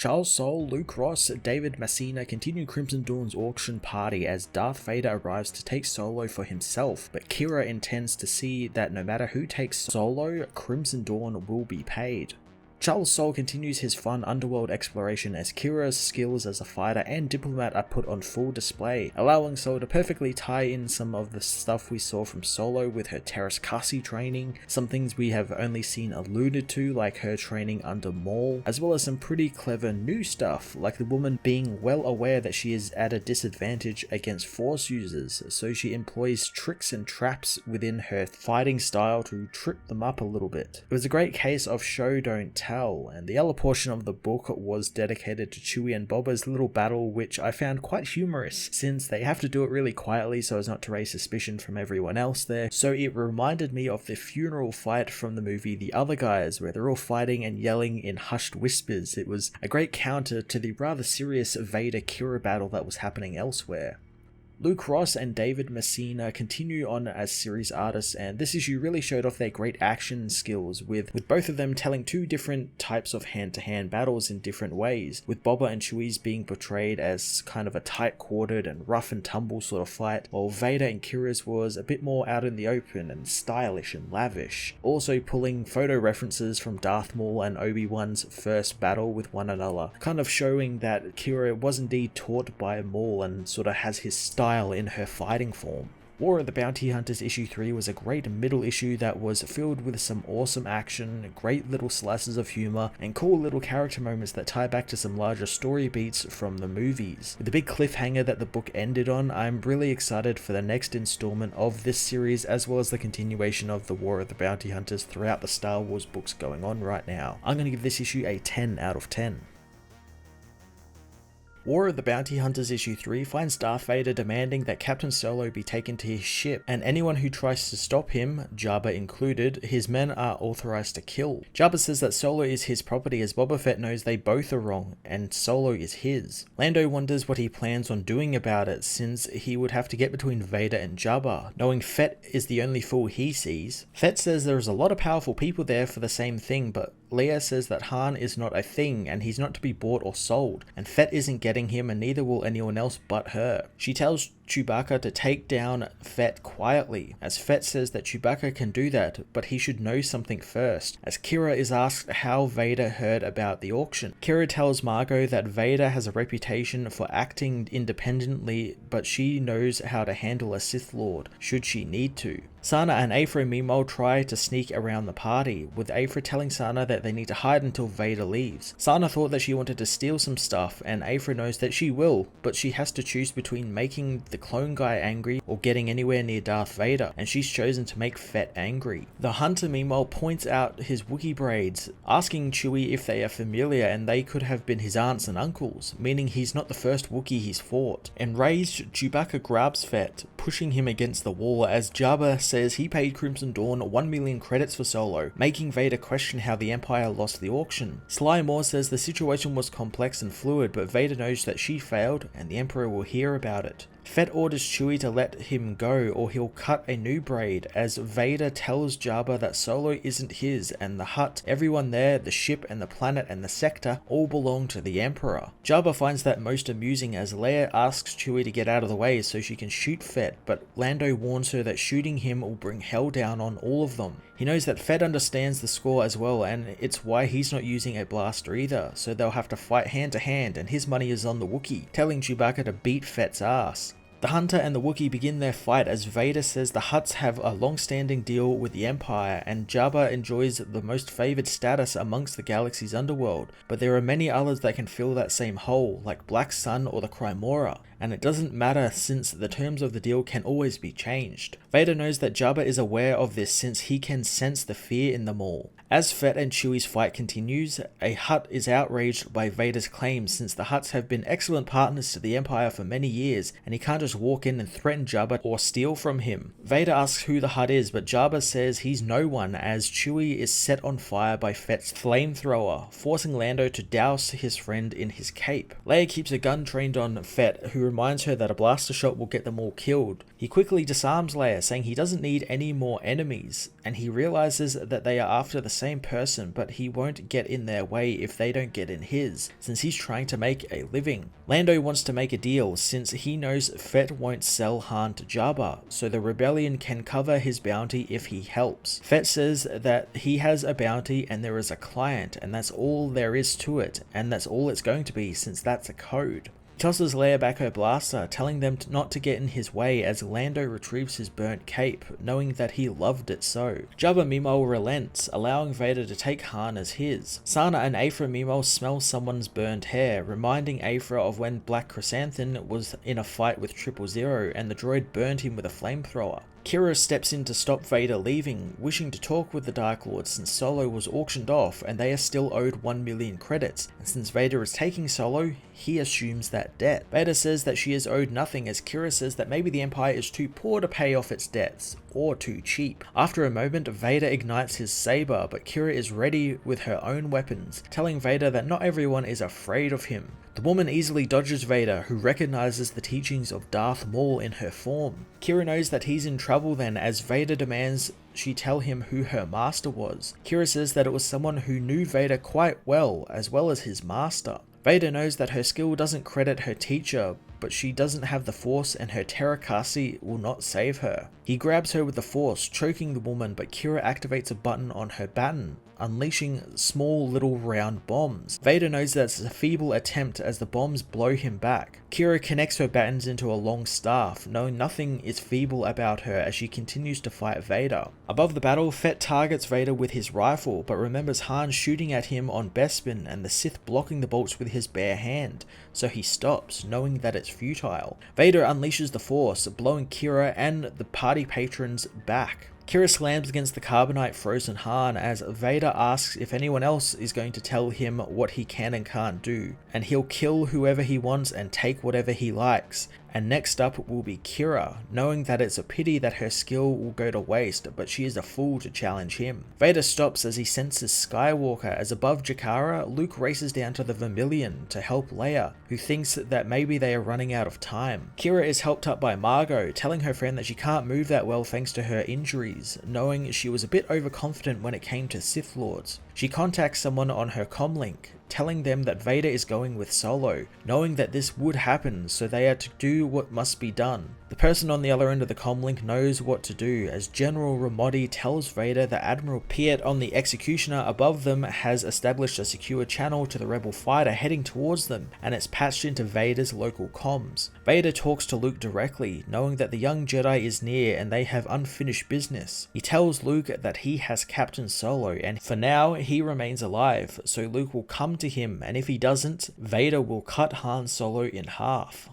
Charles Soule, Luke Ross, David Messina continue Crimson Dawn's auction party as Darth Vader arrives to take Solo for himself, but Kira intends to see that no matter who takes Solo, Crimson Dawn will be paid. Charles Soule continues his fun underworld exploration as Kira's skills as a fighter and diplomat are put on full display, allowing Soule to perfectly tie in some of the stuff we saw from Solo with her Terras Kasi training, some things we have only seen alluded to like her training under Maul, as well as some pretty clever new stuff like the woman being well aware that she is at a disadvantage against Force users, so she employs tricks and traps within her fighting style to trip them up a little bit. It was a great case of show don't tell, and the other portion of the book was dedicated to Chewie and Boba's little battle, which I found quite humorous since they have to do it really quietly so as not to raise suspicion from everyone else there. So it reminded me of the funeral fight from the movie The Other Guys, where they're all fighting and yelling in hushed whispers. It was a great counter to the rather serious Vader-Kira battle that was happening elsewhere. Luke Ross and David Messina continue on as series artists, and this issue really showed off their great action skills, with both of them telling two different types of hand-to-hand battles in different ways, with Boba and Chewie's being portrayed as kind of a tight-quartered and rough and tumble sort of fight, while Vader and Kira's was a bit more out in the open and stylish and lavish, also pulling photo references from Darth Maul and Obi-Wan's first battle with one another, kind of showing that Kira was indeed taught by Maul and sort of has his style in her fighting form. War of the Bounty Hunters issue 3 was a great middle issue that was filled with some awesome action, great little slices of humor, and cool little character moments that tie back to some larger story beats from the movies. With the big cliffhanger that the book ended on, I'm really excited for the next installment of this series, as well as the continuation of the War of the Bounty Hunters throughout the Star Wars books going on right now. I'm going to give this issue a 10 out of 10. War of the Bounty Hunters issue 3 finds Darth Vader demanding that Captain Solo be taken to his ship, and anyone who tries to stop him, Jabba included, his men are authorized to kill. Jabba says that Solo is his property as Boba Fett knows they both are wrong, and Solo is his. Lando wonders what he plans on doing about it, since he would have to get between Vader and Jabba, knowing Fett is the only fool he sees. Fett says there is a lot of powerful people there for the same thing, but Leia says that Han is not a thing and he's not to be bought or sold, and Fett isn't getting him and neither will anyone else but her. She tells Chewbacca to take down Fett quietly, as Fett says that Chewbacca can do that, but he should know something first, as Kira is asked how Vader heard about the auction. Kira tells Margot that Vader has a reputation for acting independently, but she knows how to handle a Sith Lord, should she need to. Sana and Aphra meanwhile try to sneak around the party, with Aphra telling Sana that they need to hide until Vader leaves. Sana thought that she wanted to steal some stuff, and Aphra knows that she will, but she has to choose between making the clone guy angry or getting anywhere near Darth Vader, and she's chosen to make Fett angry. The Hunter meanwhile points out his Wookiee braids, asking Chewie if they are familiar and they could have been his aunts and uncles, meaning he's not the first Wookiee he's fought. Enraged, Chewbacca grabs Fett, pushing him against the wall as Jabba says he paid Crimson Dawn 1 million credits for Solo, making Vader question how the Empire lost the auction. Sly Moore says the situation was complex and fluid, but Vader knows that she failed and the Emperor will hear about it. Fett orders Chewie to let him go or he'll cut a new braid, as Vader tells Jabba that Solo isn't his and the hut, everyone there, the ship and the planet and the sector all belong to the Emperor. Jabba finds that most amusing as Leia asks Chewie to get out of the way so she can shoot Fett, but Lando warns her that shooting him will bring hell down on all of them. He knows that Fett understands the score as well, and it's why he's not using a blaster either, so they'll have to fight hand to hand and his money is on the Wookiee, telling Chewbacca to beat Fett's ass. The Hunter and the Wookiee begin their fight as Vader says the Hutts have a long-standing deal with the Empire and Jabba enjoys the most favored status amongst the galaxy's underworld, but there are many others that can fill that same hole, like Black Sun or the Crimora, and it doesn't matter since the terms of the deal can always be changed. Vader knows that Jabba is aware of this since he can sense the fear in them all. As Fett and Chewie's fight continues, a Hutt is outraged by Vader's claims since the Hutts have been excellent partners to the Empire for many years and he can't just walk in and threaten Jabba or steal from him. Vader asks who the Hutt is, but Jabba says he's no one as Chewie is set on fire by Fett's flamethrower, forcing Lando to douse his friend in his cape. Leia keeps a gun trained on Fett, who reminds her that a blaster shot will get them all killed. He quickly disarms Leia, saying he doesn't need any more enemies, and he realizes that they are after the same person, but he won't get in their way if they don't get in his, since he's trying to make a living. Lando wants to make a deal since he knows Fett won't sell Han to Jabba, so the rebellion can cover his bounty if he helps. Fett says that he has a bounty and there is a client, and that's all there is to it, and that's all it's going to be since that's a code. He tosses Leia back her blaster, telling them not to get in his way as Lando retrieves his burnt cape, knowing that he loved it so. Jabba meanwhile relents, allowing Vader to take Han as his. Sana and Aphra meanwhile smell someone's burned hair, reminding Aphra of when Black Chrysanthemum was in a fight with 000 and the droid burned him with a flamethrower. Kira steps in to stop Vader leaving, wishing to talk with the Dark Lord since Solo was auctioned off and they are still owed 1 million credits, and since Vader is taking Solo, he assumes that debt. Vader says that she is owed nothing as Kira says that maybe the Empire is too poor to pay off its debts, or too cheap. After a moment, Vader ignites his saber, but Kira is ready with her own weapons, telling Vader that not everyone is afraid of him. The woman easily dodges Vader, who recognizes the teachings of Darth Maul in her form. Kira knows that he's in trouble then, as Vader demands she tell him who her master was. Kira says that it was someone who knew Vader quite well as his master. Vader knows that her skill doesn't credit her teacher, but she doesn't have the Force and her Terakasi will not save her. He grabs her with the Force, choking the woman, but Kira activates a button on her baton, unleashing small little round bombs. Vader knows that it's a feeble attempt as the bombs blow him back. Kira connects her batons into a long staff, knowing nothing is feeble about her as she continues to fight Vader. Above the battle, Fett targets Vader with his rifle, but remembers Han shooting at him on Bespin and the Sith blocking the bolts with his bare hand, so he stops, knowing that it's futile. Vader unleashes the Force, blowing Kira and the party patrons back. Kira slams against the carbonite frozen Han as Vader asks if anyone else is going to tell him what he can and can't do, and he'll kill whoever he wants and take whatever he likes. And next up will be Kira, knowing that it's a pity that her skill will go to waste, but she is a fool to challenge him. Vader stops as he senses Skywalker, as above Jakara, Luke races down to the Vermilion to help Leia, who thinks that maybe they are running out of time. Kira is helped up by Margot, telling her friend that she can't move that well thanks to her injuries, knowing she was a bit overconfident when it came to Sith Lords. She contacts someone on her comlink, telling them that Vader is going with Solo, knowing that this would happen, so they are to do what must be done. The person on the other end of the comlink knows what to do, as General Ramodi tells Vader that Admiral Piet on the Executioner above them has established a secure channel to the rebel fighter heading towards them, and it's patched into Vader's local comms. Vader talks to Luke directly, knowing that the young Jedi is near and they have unfinished business. He tells Luke that he has Captain Solo, and for now he remains alive, so Luke will come to him, and if he doesn't, Vader will cut Han Solo in half.